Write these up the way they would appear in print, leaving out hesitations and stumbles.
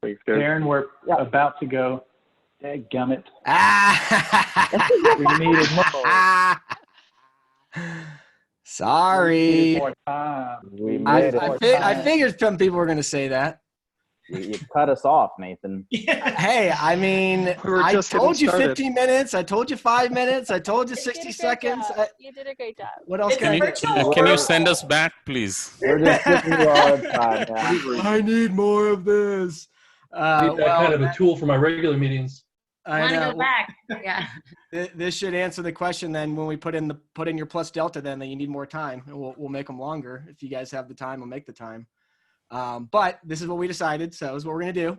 Thanks, guys. Darren, we're about to go. Dadgummit. Ah! We needed more. Sorry. We needed more time. We made it. I figured some people were going to say that. You cut us off, Nathan. Hey, I mean, were I just told getting you started. 15 minutes. I told you 5 minutes. I told you 60 seconds. You did a great job. What else can I do? Can you send us back, please? We're just giving you a hard time. Yeah. I need more of this. I need that kind of a tool for my regular meetings. I Want to know. go back? Yeah. This should answer the question then when we put in your plus delta then that you need more time. We'll make them longer. If you guys have the time, we'll make the time. But this is what we decided, so is what we're going to do.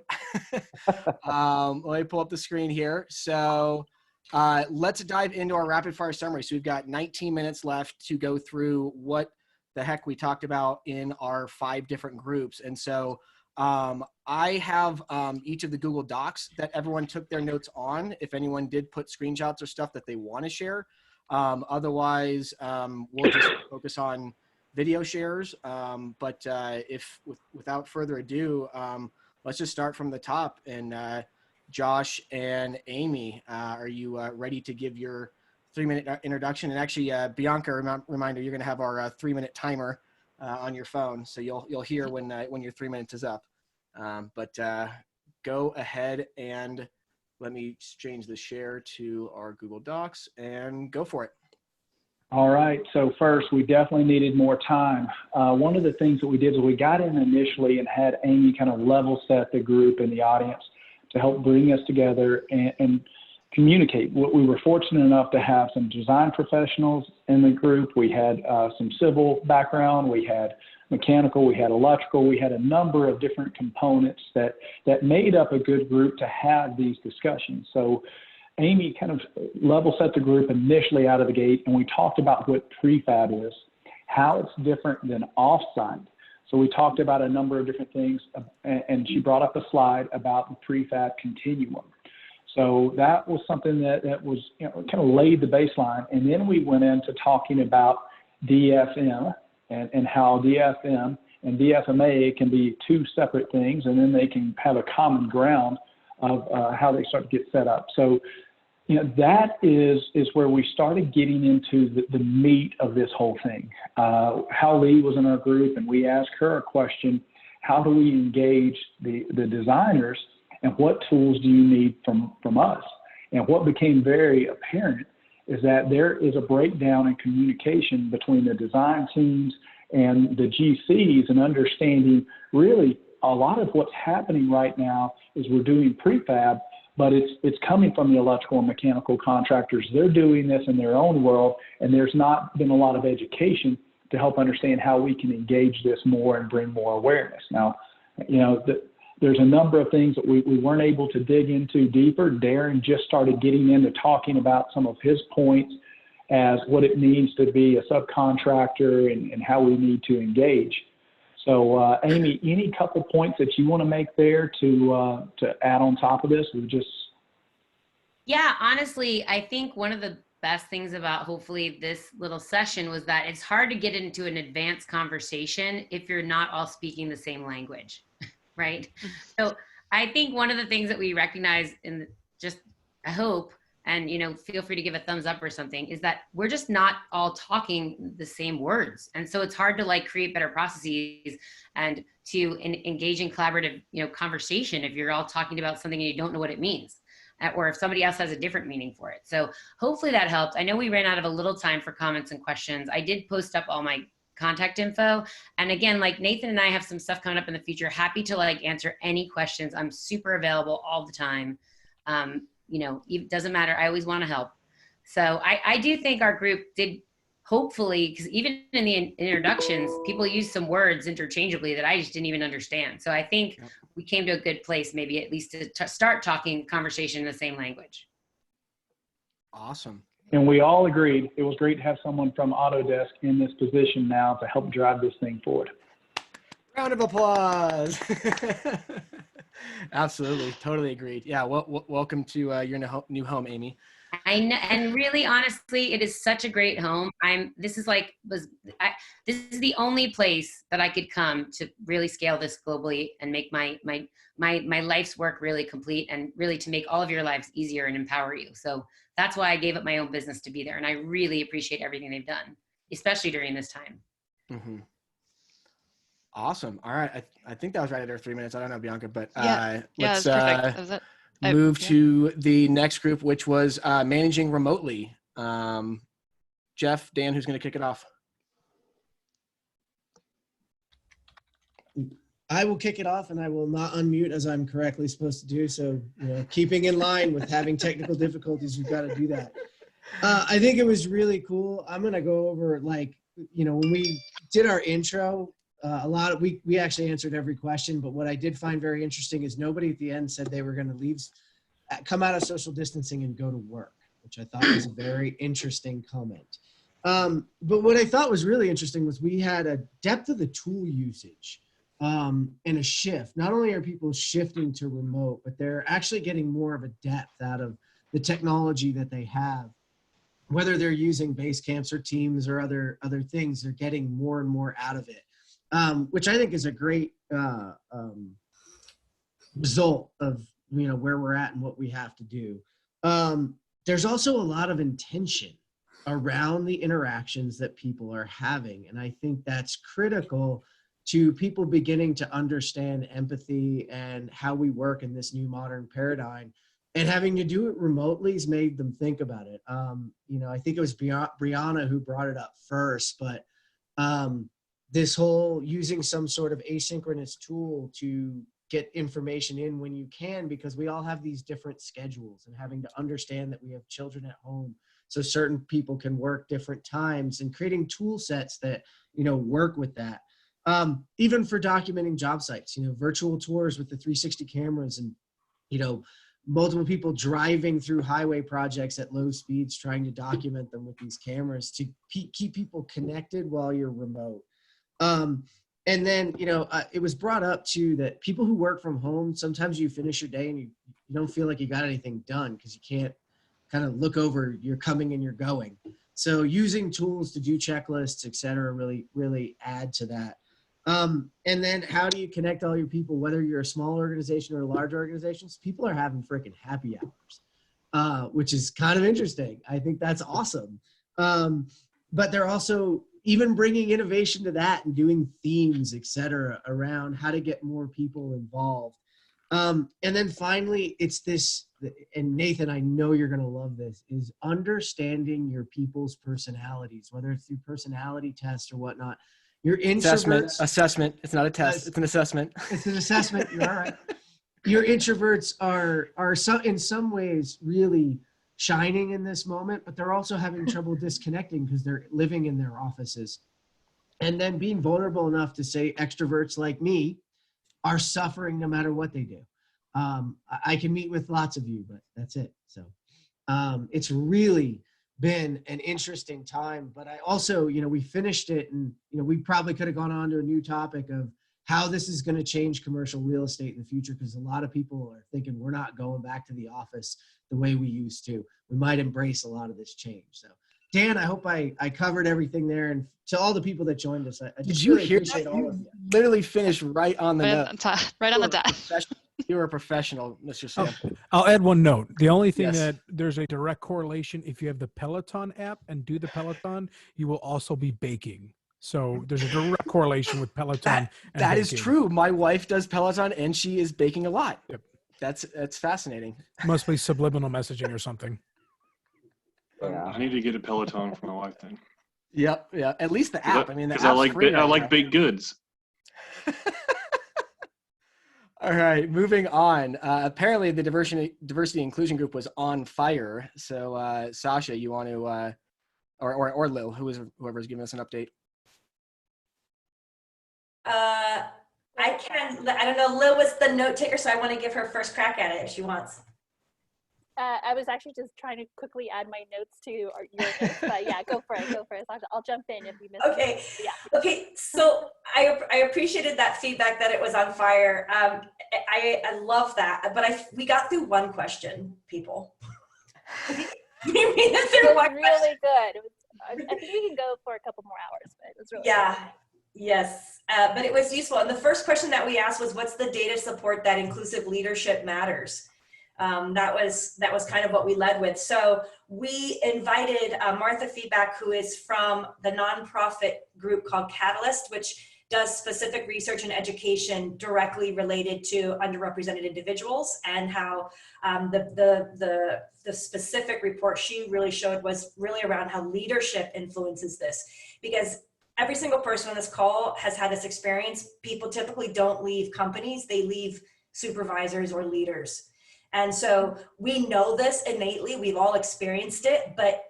Let me pull up the screen here. So let's dive into our rapid fire summary. So we've got 19 minutes left to go through what the heck we talked about in our 5 different groups. And so I have each of the Google Docs that everyone took their notes on, if anyone did put screenshots or stuff that they want to share. Otherwise, we'll just focus on video shares. But without further ado, let's just start from the top. And Josh and Amy, are you ready to give your 3-minute introduction? And actually, Bianca, reminder, you're going to have our 3-minute timer on your phone, so you'll hear when your 3 minutes is up. But go ahead and let me change the share to our Google Docs and go for it. All right. So first, we definitely needed more time. One of the things that we did is we got in initially and had Amy kind of level set the group and the audience to help bring us together and communicate. We were fortunate enough to have some design professionals in the group. We had some civil background. We had mechanical. We had electrical. We had a number of different components that made up a good group to have these discussions. So Amy kind of level set the group initially out of the gate, and we talked about what prefab is, how it's different than offsite. So we talked about a number of different things, and she brought up a slide about the prefab continuum. So that was something that was, kind of laid the baseline. And then we went into talking about DFM and how DFM and DFMA can be 2 separate things, and then they can have a common ground of how they start to get set up. So, that is where we started getting into the meat of this whole thing. Lee was in our group, and we asked her a question: how do we engage the designers, and what tools do you need from us? And what became very apparent is that there is a breakdown in communication between the design teams and the GCs, and understanding really a lot of what's happening right now is we're doing prefab, but it's coming from the electrical and mechanical contractors. They're doing this in their own world, and there's not been a lot of education to help understand how we can engage this more and bring more awareness. Now, there's a number of things that we weren't able to dig into deeper. Darren just started getting into talking about some of his points as what it means to be a subcontractor and how we need to engage. So, Amy, any couple points that you want to make there to add on top of this? Yeah, honestly, I think one of the best things about hopefully this little session was that it's hard to get into an advanced conversation if you're not all speaking the same language, right? So I think one of the things that we recognize in I hope, and feel free to give a thumbs up or something, is that we're just not all talking the same words. And so it's hard to create better processes and to engage in collaborative, conversation if you're all talking about something and you don't know what it means, or if somebody else has a different meaning for it. So hopefully that helped. I know we ran out of a little time for comments and questions. I did post up all my contact info. And again, Nathan and I have some stuff coming up in the future. Happy to answer any questions. I'm super available all the time. It doesn't matter. I always want to help. So I do think our group did, hopefully, because even in the introductions, people use some words interchangeably that I just didn't even understand. So I think we came to a good place, maybe at least to start talking conversation in the same language. Awesome. And we all agreed it was great to have someone from Autodesk in this position now to help drive this thing forward. Round of applause. Absolutely. Totally agreed. Yeah. Welcome to your new home, Amy. I know, and really, honestly, it is such a great home. this is the only place that I could come to really scale this globally and make my life's work really complete, and really to make all of your lives easier and empower you. So that's why I gave up my own business to be there. And I really appreciate everything they've done, especially during this time. Mm-hmm. Awesome. All right. I think that was right at our 3 minutes. I don't know, Bianca, but let's perfect. Move to the next group, which was managing remotely. Jeff, Dan, who's going to kick it off? I will kick it off, and I will not unmute as I'm correctly supposed to do. So, keeping in line with having technical difficulties, you've got to do that. I think it was really cool. I'm going to go over, when we did our intro, we actually answered every question, but what I did find very interesting is nobody at the end said they were going to come out of social distancing and go to work, which I thought was a very interesting comment. But what I thought was really interesting was we had a depth of the tool usage and a shift. Not only are people shifting to remote, but they're actually getting more of a depth out of the technology that they have. Whether they're using base camps or Teams or other things, they're getting more and more out of it, which I think is a great result of where we're at and what we have to do. There's also a lot of intention around the interactions that people are having, and I think that's critical to people beginning to understand empathy and how we work in this new modern paradigm. And having to do it remotely has made them think about it. I think it was Brianna who brought it up first, but this whole using some sort of asynchronous tool to get information in when you can, because we all have these different schedules, and having to understand that we have children at home, so certain people can work different times, and creating tool sets that, work with that. Even for documenting job sites, virtual tours with the 360 cameras, and, multiple people driving through highway projects at low speeds, trying to document them with these cameras to keep people connected while you're remote. And then, it was brought up too that people who work from home, sometimes you finish your day and you don't feel like you got anything done because you can't kind of look over your coming and your going. So using tools to do checklists, et cetera, really, really add to that. And then how do you connect all your people, whether you're a small organization or a large organizations? People are having freaking happy hours, which is kind of interesting. I think that's awesome. But they're also even bringing innovation to that and doing themes, et cetera, around how to get more people involved. And then finally, it's this, and Nathan, I know you're going to love this, is understanding your people's personalities, whether it's through personality tests or whatnot. Your introverts. Assessment. It's not a test. It's an assessment. It's an assessment. You're all right. Your introverts are in some ways really shining in this moment, but they're also having trouble disconnecting because they're living in their offices. And then being vulnerable enough to say extroverts like me are suffering no matter what they do. I can meet with lots of you, but that's it. So it's really been an interesting time, but I also, we finished it, and, we probably could have gone on to a new topic of how this is going to change commercial real estate in the future, because a lot of people are thinking we're not going back to the office the way we used to. We might embrace a lot of this change. So Dan, I hope I covered everything there, and to all the people that joined us, I just really appreciate all of you. Literally finished right on the note. Right on the dot. You're a professional, Mr. Sam. I'll add one note. The only thing that there's a direct correlation, if you have the Peloton app and do the Peloton, you will also be baking. So there's a direct correlation with Peloton. That is true. My wife does Peloton and she is baking a lot. Yep. That's fascinating. Must be subliminal messaging or something. Yeah. I need to get a Peloton for my wife then. Yep. Yeah. At least the app. Because I like baked goods. All right, moving on. Apparently, the diversity inclusion group was on fire. So, Sasha, you want to, or Lil, whoever's giving us an update. I don't know. Lil was the note taker, so I want to give her first crack at it if she wants. I was actually just trying to quickly add my notes to your notes, but yeah, go for it. I'll jump in if you miss it. Okay. Yeah. Okay. So I appreciated that feedback that it was on fire. I love that, but we got through one question, people. We made it through one really question. Good. It was I think we can go for a couple more hours, but it was really Yeah. fun. Yes, but it was useful. And the first question that we asked was, what's the data support that inclusive leadership matters? That was kind of what we led with. So we invited Martha Feedback, who is from the nonprofit group called Catalyst, which does specific research and education directly related to underrepresented individuals, and how the specific report she really showed was really around how leadership influences this. Because every single person on this call has had this experience. People typically don't leave companies, they leave supervisors or leaders. And so we know this innately, we've all experienced it, but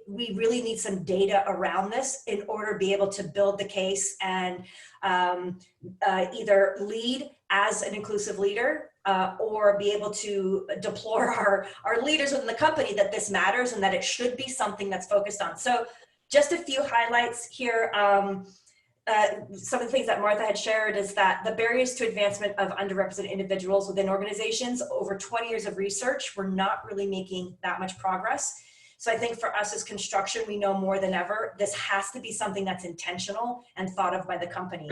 we really need some data around this in order to be able to build the case and either lead as an inclusive leader or be able to deplore our leaders within the company that this matters and that it should be something that's focused on. So just a few highlights here. Some of the things that Martha had shared is that the barriers to advancement of underrepresented individuals within organizations, over 20 years of research, we're not really making that much progress. So I think for us as construction, we know more than ever, this has to be something that's intentional and thought of by the company.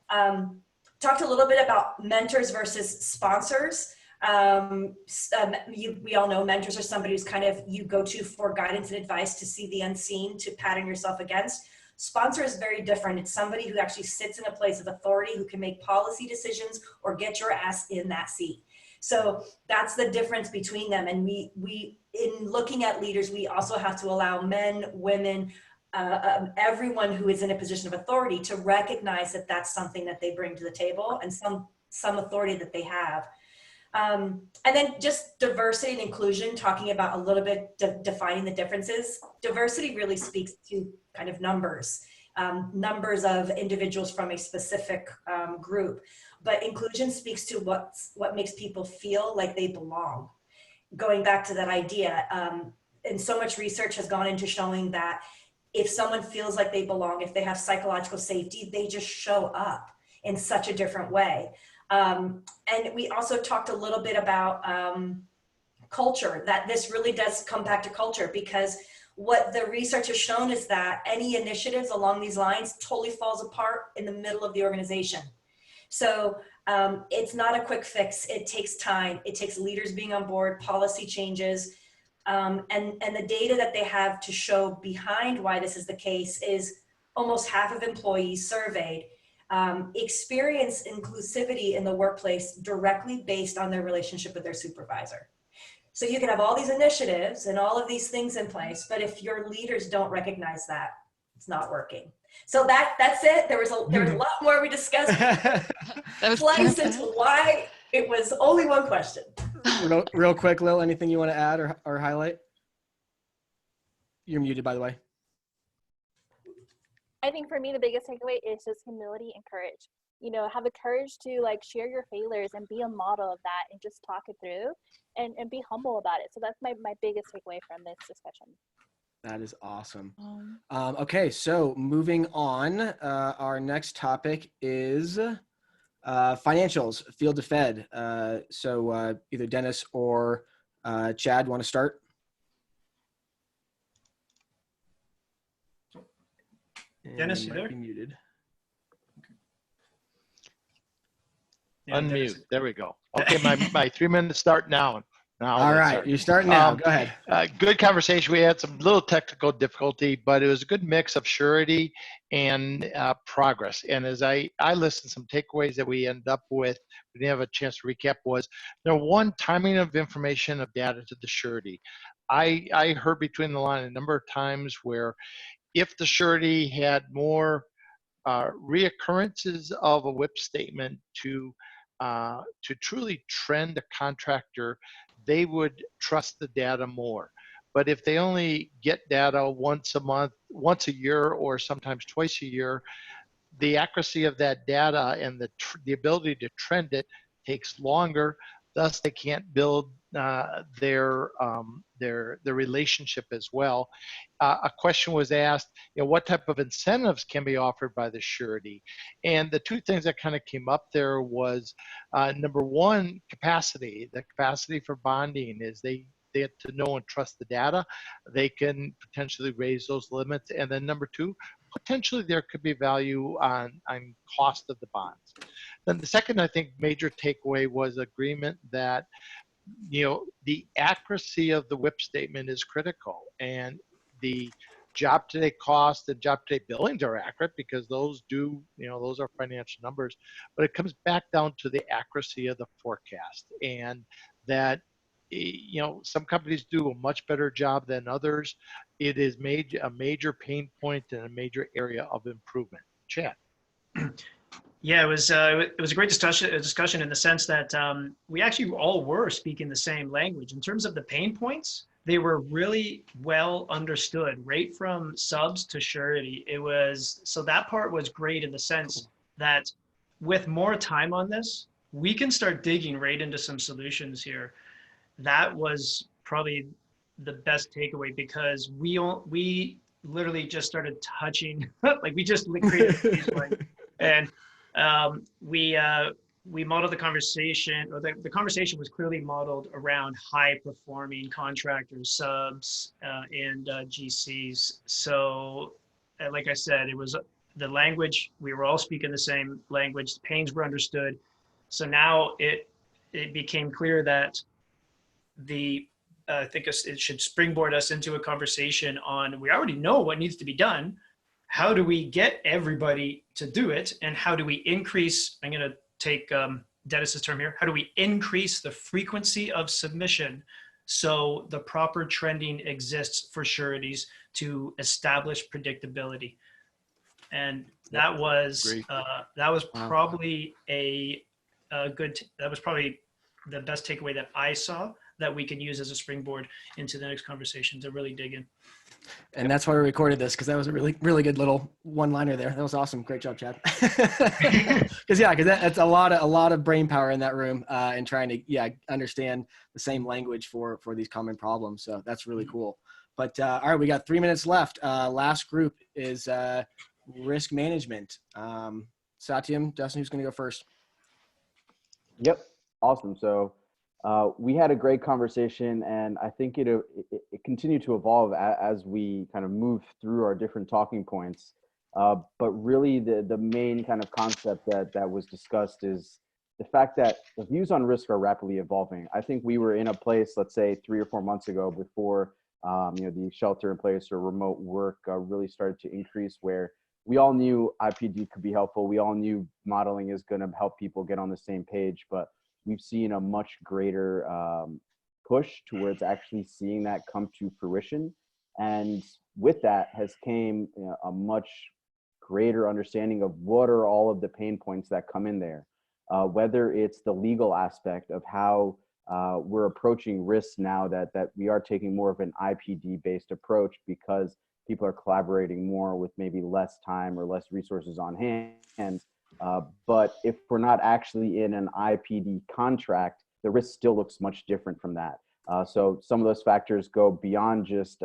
Talked a little bit about mentors versus sponsors. We all know mentors are somebody who's kind of you go to for guidance and advice, to see the unseen, to pattern yourself against. Sponsor is very different. It's somebody who actually sits in a place of authority, who can make policy decisions or get your ass in that seat. So that's the difference between them. And we in looking at leaders, we also have to allow men, women, everyone who is in a position of authority to recognize that that's something that they bring to the table and some authority that they have. And then just diversity and inclusion, talking about a little bit defining the differences. Diversity really speaks to kind of numbers of individuals from a specific group. But inclusion speaks to what makes people feel like they belong. Going back to that idea, and so much research has gone into showing that if someone feels like they belong, if they have psychological safety, they just show up in such a different way. And we also talked a little bit about culture, that this really does come back to culture, because what the research has shown is that any initiatives along these lines totally falls apart in the middle of the organization. So it's not a quick fix. It takes time. It takes leaders being on board, policy changes, and the data that they have to show behind why this is the case is almost half of employees surveyed experience inclusivity in the workplace directly based on their relationship with their supervisor. So you can have all these initiatives and all of these things in place, but if your leaders don't recognize that, it's not working. So that's it. There was a lot more we discussed. That was slice into why it was only one question. Real quick, Lil, anything you want to add or highlight? You're muted, by the way. I think for me, the biggest takeaway is just humility and courage. You know, have the courage to like share your failures and be a model of that and just talk it through and be humble about it. So that's my biggest takeaway from this discussion. That is awesome. Okay, so moving on, our next topic is financials, field to Fed. So either Dennis or Chad want to start? Dennis, you there? Be muted. Yeah, Unmute. Dennis. There we go. Okay, my 3 minutes start now. All right, you start now. Go ahead. Good conversation. We had some little technical difficulty, but it was a good mix of surety and progress. And as I listened, some takeaways that we ended up with, we didn't have a chance to recap, was number one, timing of information of data to the surety. I heard between the line a number of times where if the surety had more reoccurrences of a WIP statement to truly trend a contractor, they would trust the data more. But if they only get data once a month, once a year, or sometimes twice a year, the accuracy of that data and the ability to trend it takes longer. Thus, they can't build their relationship as well. A question was asked, what type of incentives can be offered by the surety? And the two things that kind of came up there was number one, capacity. The capacity for bonding is they they to know and trust the data, they can potentially raise those limits. And then number two, potentially there could be value on cost of the bonds. Then the second, I think, major takeaway was agreement that, the accuracy of the WIP statement is critical, and the job to date cost and job to date billings are accurate because those those are financial numbers, but it comes back down to the accuracy of the forecast, and that, some companies do a much better job than others. It is a major pain point and a major area of improvement. Chad. Yeah, it was a great discussion in the sense that we actually all were speaking the same language. In terms of the pain points, they were really well understood, right from subs to surety. So that part was great in the sense that with more time on this, we can start digging right into some solutions here. That was probably the best takeaway because we literally just started touching, like we just created a baseline. And we modeled the conversation, or the conversation was clearly modeled around high performing contractors, subs, and GCs. So like I said, it was the language, we were all speaking the same language, the pains were understood. So now it became clear that I think it should springboard us into a conversation on, we already know what needs to be done. How do we get everybody to do it? And how do we increase, I'm going to take Dennis's term here, how do we increase the frequency of submission so the proper trending exists for sureties to establish predictability? And that was probably that was probably the best takeaway that I saw that we can use as a springboard into the next conversation to really dig in. And that's why we recorded this, because that was a really, really good little one-liner there. That was awesome. Great job, Chad. Because that's a lot of brain power in that room and trying to understand the same language for these common problems. So that's really cool. But all right, we got 3 minutes left. Last group is risk management. Satyam, Dustin, who's going to go first? Yep. Awesome. So we had a great conversation, and I think it continued to evolve as we kind of move through our different talking points. But really the main kind of concept that was discussed is the fact that the views on risk are rapidly evolving. I think we were in a place, let's say 3 or 4 months ago, before the shelter in place or remote work really started to increase, where we all knew IPD could be helpful. We all knew modeling is going to help people get on the same page, but we've seen a much greater push towards actually seeing that come to fruition. And with that has came a much greater understanding of what are all of the pain points that come in there, whether it's the legal aspect of how we're approaching risks now that we are taking more of an IPD based approach because people are collaborating more with maybe less time or less resources on hand. But if we're not actually in an IPD contract, the risk still looks much different from that. So some of those factors go beyond just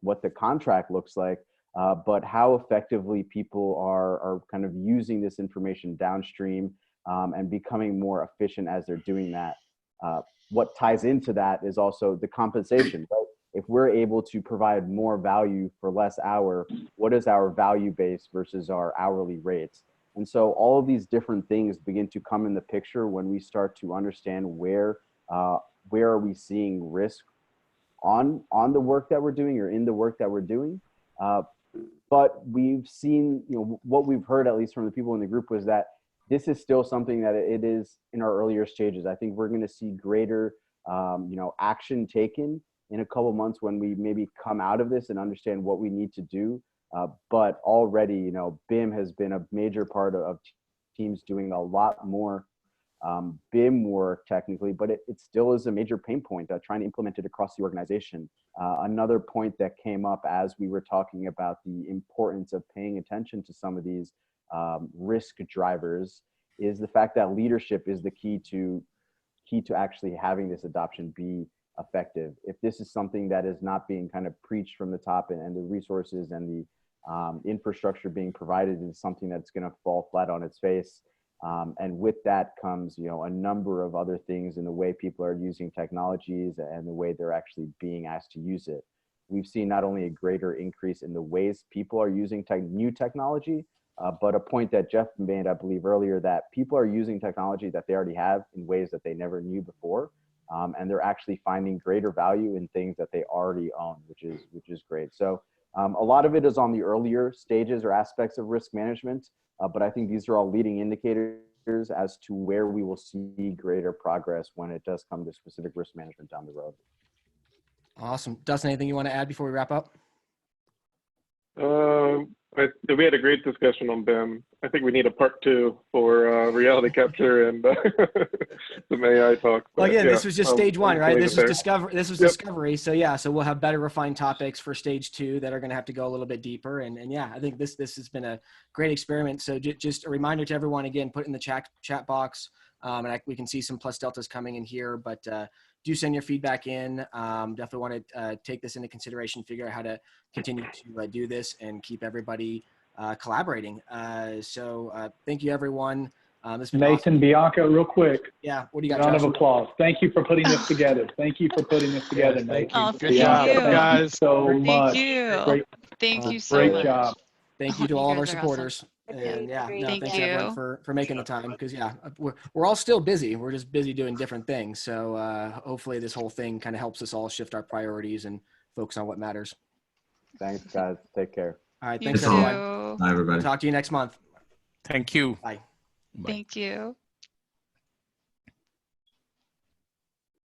what the contract looks like, but how effectively people are kind of using this information downstream and becoming more efficient as they're doing that. What ties into that is also the compensation, right? If we're able to provide more value for less hour, what is our value base versus our hourly rates? And so all of these different things begin to come in the picture when we start to understand where are we seeing risk on the work that we're doing or in the work that we're doing. But we've seen, what we've heard, at least from the people in the group, was that this is still something that it is in our earlier stages. I think we're going to see greater, action taken in a couple months when we maybe come out of this and understand what we need to do. But already, BIM has been a major part of teams doing a lot more BIM work technically, but it still is a major pain point, trying to implement it across the organization. Another point that came up as we were talking about the importance of paying attention to some of these risk drivers is the fact that leadership is the key to actually having this adoption be effective. If this is something that is not being kind of preached from the top and the resources and the infrastructure being provided is something that's going to fall flat on its face, And with that comes, a number of other things in the way people are using technologies and the way they're actually being asked to use it. We've seen not only a greater increase in the ways people are using new technology, but a point that Jeff made, I believe earlier, that people are using technology that they already have in ways that they never knew before. And they're actually finding greater value in things that they already own, which is great. So a lot of it is on the earlier stages or aspects of risk management, but I think these are all leading indicators as to where we will see greater progress when it does come to specific risk management down the road. Awesome. Dustin, anything you want to add before we wrap up? We had a great discussion on BIM. I think we need a part 2 for reality capture and some AI talk. Well, again, this was just stage 1, right? This was discovery. So yeah, so we'll have better refined topics for stage 2 that are going to have to go a little bit deeper. And yeah, I think this has been a great experiment. So just a reminder to everyone, again, put it in the chat box. And we can see some plus deltas coming in here, but do send your feedback in. Definitely want to take this into consideration, figure out how to continue to do this and keep everybody collaborating. So thank you, everyone. Nathan, awesome. Bianca, real quick. Yeah, what do you got, Round Josh? of applause. Thank you for putting this together. Thank you for putting this together, Nathan. Oh, Good job, guys. So much. Thank you. Great, Thank you so great much. job. Thank you to You all of our guys are awesome. supporters. And yeah, no, Thank thanks you. everyone for making the time, because yeah, we're all still busy. We're just busy doing different things. So hopefully this whole thing kind of helps us all shift our priorities and focus on what matters. Thanks, guys. Take care. All right. You Thanks, too. everyone. Bye, everybody. Talk to you next month. Thank you. Bye. Thank you.